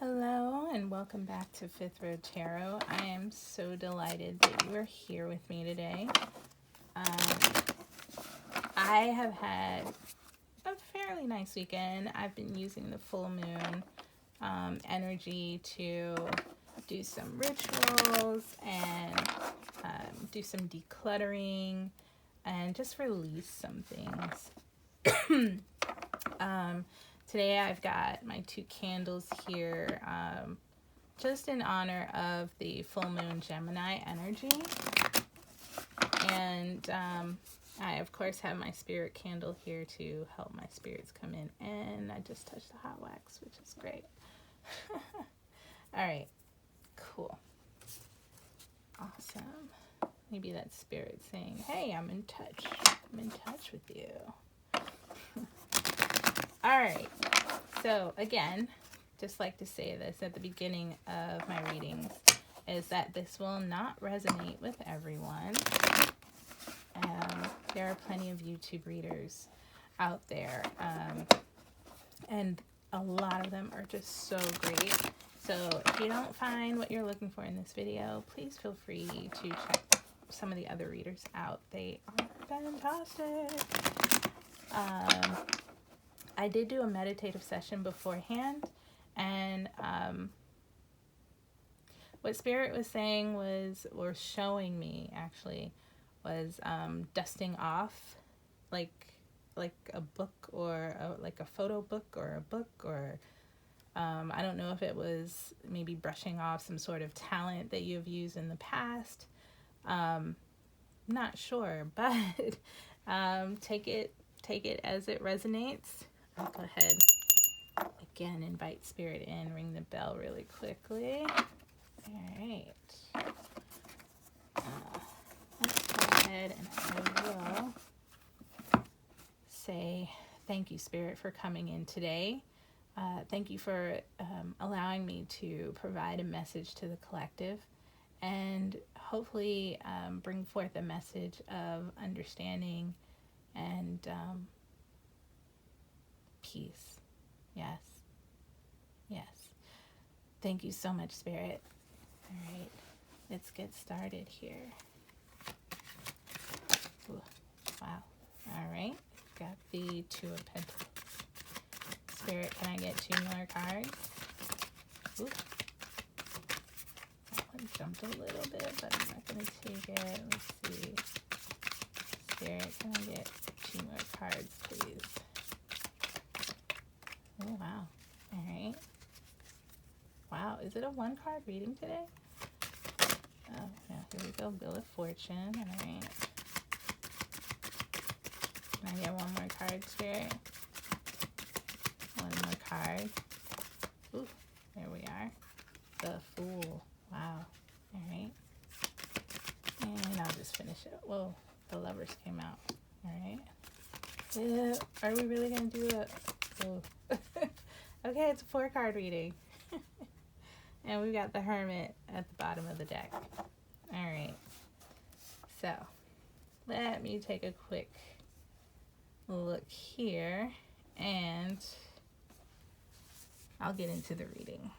Hello and welcome back to Fifth Road Tarot. I am so delighted that you are here with me today. I have had a fairly nice weekend. I've been using the full moon energy to do some rituals and do some decluttering and just release some things. Today I've got my 2 candles here just in honor of the full moon Gemini energy. And I, of course, have my spirit candle here to help my spirits come in. And I just touched the hot wax, which is great. All right, cool. Awesome. Maybe that's spirit saying, hey, I'm in touch. I'm in touch with you. All right, so again, just like to say this at the beginning of my readings, is that this will not resonate with everyone. There are plenty of YouTube readers out there, and a lot of them are just so great. So if you don't find what you're looking for in this video, please feel free to check some of the other readers out. They are fantastic. I did do a meditative session beforehand, and what Spirit was saying was, or showing me actually, was dusting off like a book or like a photo book or a book, or I don't know if it was maybe brushing off some sort of talent that you've used in the past. Not sure, but take it as it resonates. I'll go ahead again, invite Spirit in, ring the bell really quickly. All right. Let's go ahead and I will say thank you, Spirit, for coming in today. Thank you for allowing me to provide a message to the collective and hopefully bring forth a message of understanding and peace. Yes. Yes. Thank you so much, Spirit. All right. Let's get started here. Ooh, wow. All right. Got the 2 of Pentacles. Spirit, can I get 2 more cards? Ooh. That one jumped a little bit, but I'm not going to take it. Let's see. Spirit, can I get 2 more cards, please? Oh, wow. All right. Wow. Is it a 1-card reading today? Oh, yeah. Here we go. Wheel of Fortune. All right. Can I get 1 more card, Spirit? 1 more card. Ooh, there we are. The Fool. Wow. All right. And I'll just finish it. Whoa, the Lovers came out. All right. Yeah, are we really going to do it? Oh. Okay, it's a 4-card reading. And we've got the Hermit at the bottom of the deck. All right. So, let me take a quick look here, and I'll get into the reading.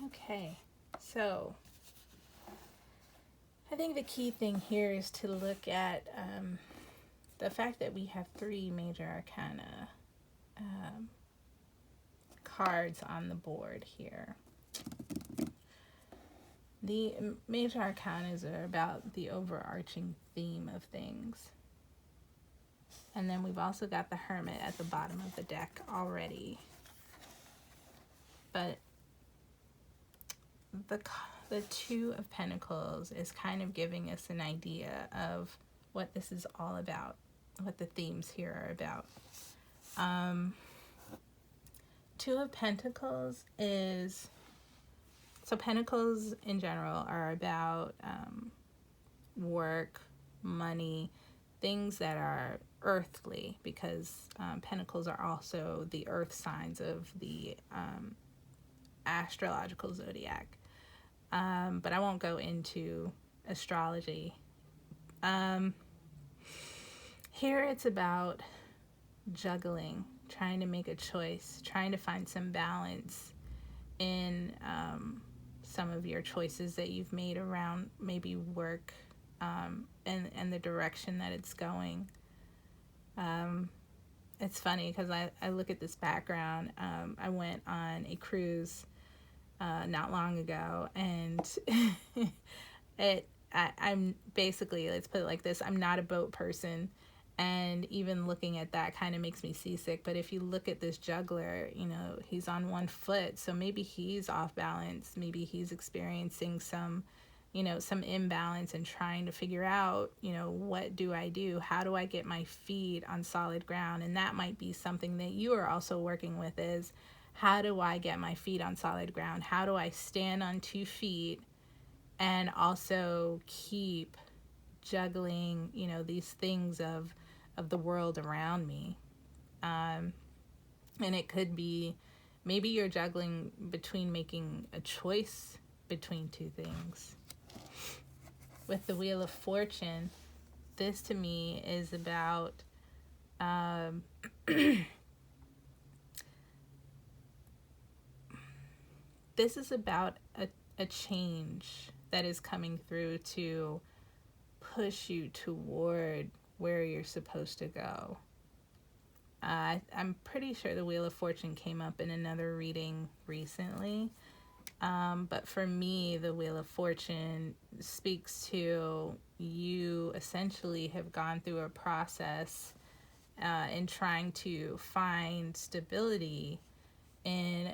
Okay, so I think the key thing here is to look at the fact that we have 3 major arcana cards on the board here. The major arcanas are about the overarching theme of things. And then we've also got the Hermit at the bottom of the deck already. But the Two of Pentacles is kind of giving us an idea of what this is all about, what the themes here are about. Two of Pentacles is, so Pentacles in general are about work, money, things that are earthly, because Pentacles are also the earth signs of the astrological zodiac. But I won't go into astrology. Here it's about juggling, trying to make a choice, trying to find some balance in some of your choices that you've made around maybe work, and the direction that it's going. It's funny because I look at this background. I went on a cruise not long ago, and I'm basically, let's put it like this, I'm not a boat person, and even looking at that kind of makes me seasick. But if you look at this juggler, you know, he's on one foot, so maybe he's off balance, maybe he's experiencing some, you know, some imbalance and trying to figure out, you know, what do I do? How do I get my feet on solid ground? And that might be something that you are also working with, is how do I get my feet on solid ground? How do I stand on 2 feet and also keep juggling, you know, these things of the world around me? And it could be, maybe you're juggling between making a choice between 2 things. With the Wheel of Fortune, this to me is about this is about a change that is coming through to push you toward where you're supposed to go. I'm pretty sure the Wheel of Fortune came up in another reading recently. But for me, the Wheel of Fortune speaks to you essentially have gone through a process in trying to find stability in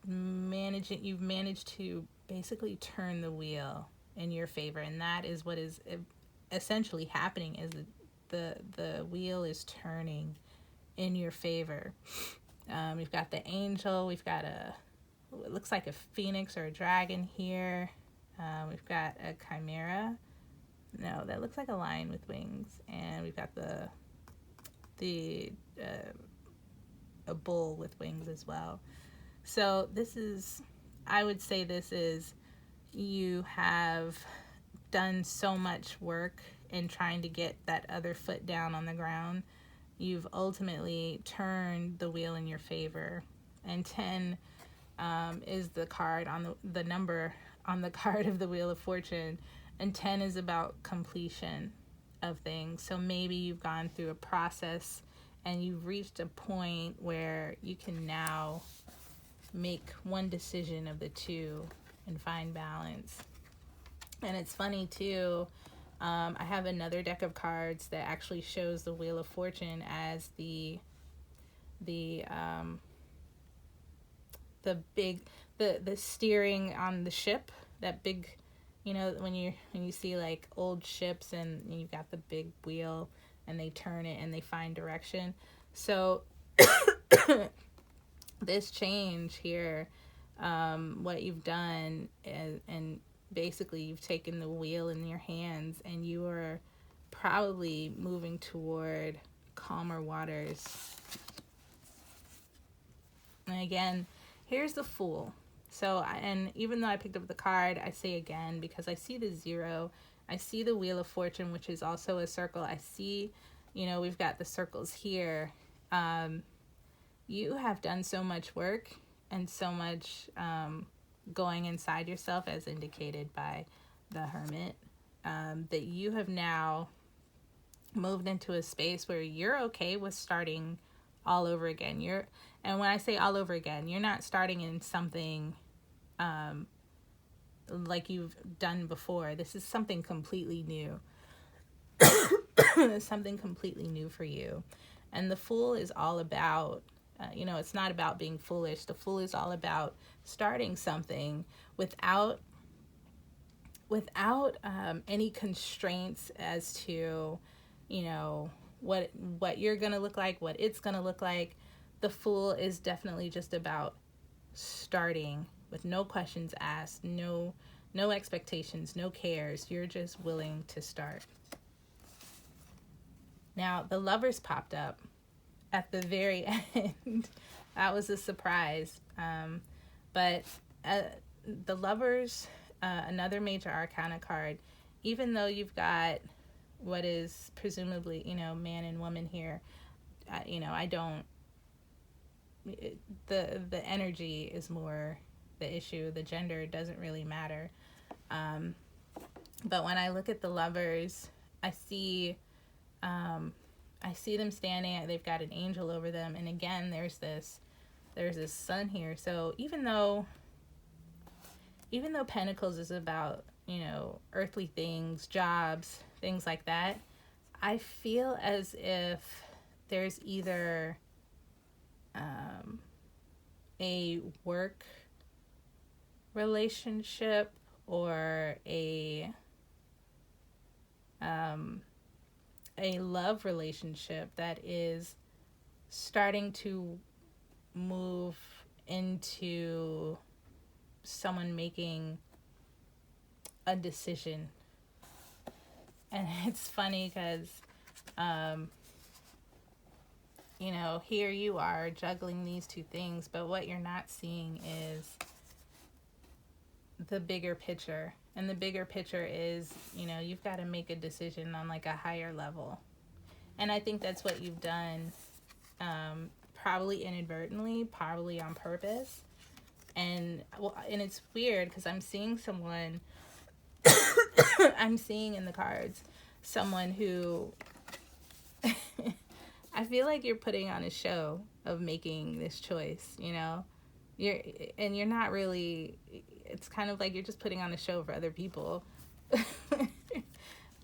managing. You've managed to basically turn the wheel in your favor, and that is what is essentially happening, is the wheel is turning in your favor. We've got the angel, we've got it looks like a phoenix or a dragon here. We've got a chimera. No, that looks like a lion with wings. And we've got a bull with wings as well. So this is, I would say this is, you have done so much work in trying to get that other foot down on the ground. You've ultimately turned the wheel in your favor. And 10 is the card on the number on the card of the Wheel of Fortune, and 10 is about completion of things. So maybe you've gone through a process and you've reached a point where you can now make one decision of the 2 and find balance. And it's funny too, I have another deck of cards that actually shows the Wheel of Fortune as the steering on the ship, that big, you know, when you see like old ships and you've got the big wheel and they turn it and they find direction. So this change here, what you've done is, and basically you've taken the wheel in your hands and you are probably moving toward calmer waters. And again, here's the Fool. So, and even though I picked up the card, I say again, because I see the 0, I see the Wheel of Fortune, which is also a circle. I see, you know, we've got the circles here. You have done so much work and so much going inside yourself, as indicated by the Hermit, that you have now moved into a space where you're okay with starting all over again. And when I say all over again, you're not starting in something like you've done before. This is something completely new. Something completely new for you. And the Fool is all about you know, it's not about being foolish. The Fool is all about starting something without any constraints as to, you know, what you're gonna look like, what it's gonna look like. The Fool is definitely just about starting with no questions asked, no expectations, no cares. You're just willing to start. Now, the Lovers popped up at the very end. That was a surprise. But the Lovers, another major arcana card, even though you've got what is presumably, you know, man and woman here, you know, I don't, the energy is more the issue. The gender doesn't really matter. But when I look at the Lovers, I see them standing. They've got an angel over them, and again, there's this sun here. So even though Pentacles is about, you know, earthly things, jobs, things like that, I feel as if there's either a work relationship or a love relationship that is starting to move into someone making a decision. And it's funny because you know, here you are juggling these two things, but what you're not seeing is the bigger picture. And the bigger picture is, you know, you've got to make a decision on like a higher level. And I think that's what you've done, probably inadvertently, probably on purpose. And it's weird because I'm seeing someone, I'm seeing in the cards, someone who I feel like you're putting on a show of making this choice, you know? You're not really, it's kind of like you're just putting on a show for other people.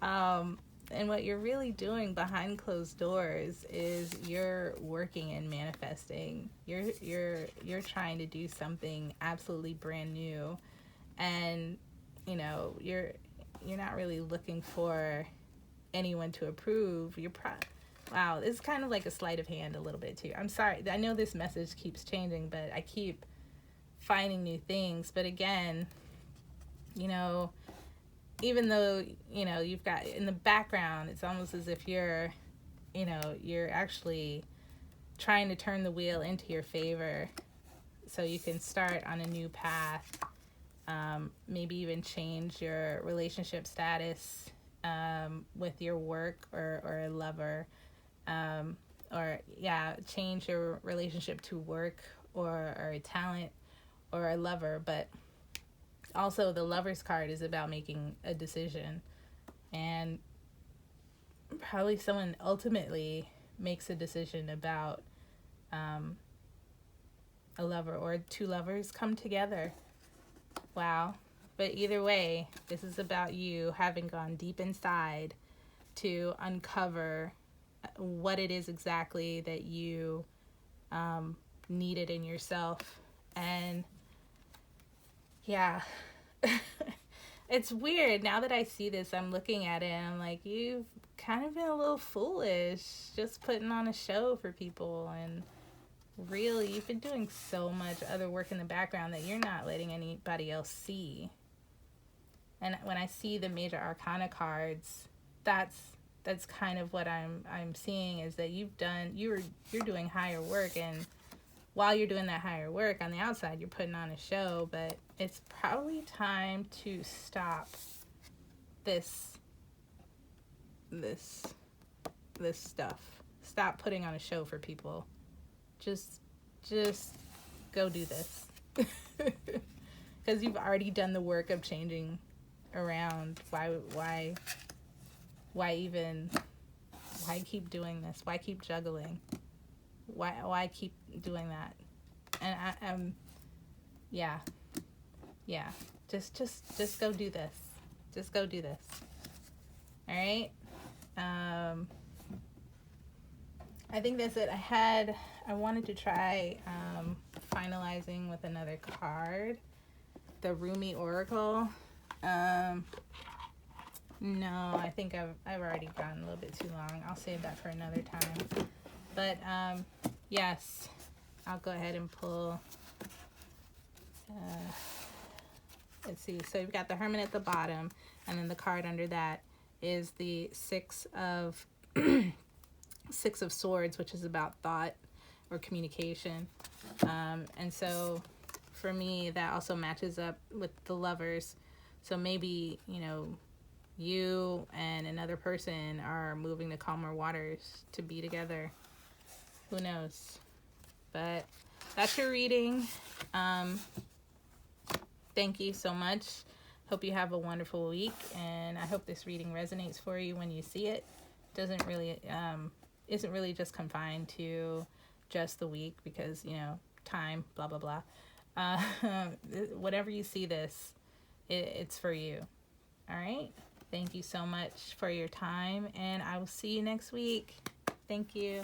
And what you're really doing behind closed doors is you're working and manifesting. You're trying to do something absolutely brand new, and you know you're not really looking for anyone to approve. Wow, it's kind of like a sleight of hand a little bit too. I'm sorry. I know this message keeps changing, but I keep finding new things. But again, you know, even though, you know, you've got in the background, it's almost as if you're actually trying to turn the wheel into your favor so you can start on a new path. Maybe even change your relationship status with your work or a lover. Change your relationship to work or a talent or a lover. But also the Lover's card is about making a decision, and probably someone ultimately makes a decision about a lover, or two lovers come together. Wow. But either way, this is about you having gone deep inside to uncover what it is exactly that you needed in yourself. And yeah, it's weird. Now that I see this, I'm looking at it and I'm like, you've kind of been a little foolish just putting on a show for people. And really, you've been doing so much other work in the background that you're not letting anybody else see. And when I see the major arcana cards, that's kind of what I'm seeing, is that you're doing higher work, and while you're doing that higher work on the outside, you're putting on a show. But it's probably time to stop this stuff. Stop putting on a show for people. Just go do this. Because you've already done the work of changing around. Why keep doing this? Why keep juggling? Why keep doing that? And I'm just go do this. Just go do this. All right. I think that's it. I wanted to try finalizing with another card, the Rumi Oracle. No, I think I've already gone a little bit too long. I'll save that for another time. But yes, I'll go ahead and pull. Let's see. So you've got the Hermit at the bottom, and then the card under that is the Six of Swords, which is about thought or communication. And so for me, that also matches up with the Lovers. So maybe, you know, you and another person are moving to calmer waters to be together. Who knows? But that's your reading. Thank you so much. Hope you have a wonderful week, and I hope this reading resonates for you when you see it. Doesn't really isn't really just confined to just the week, because, you know, time, blah blah blah. Whatever you see this, it's for you. All right. Thank you so much for your time, and I will see you next week. Thank you.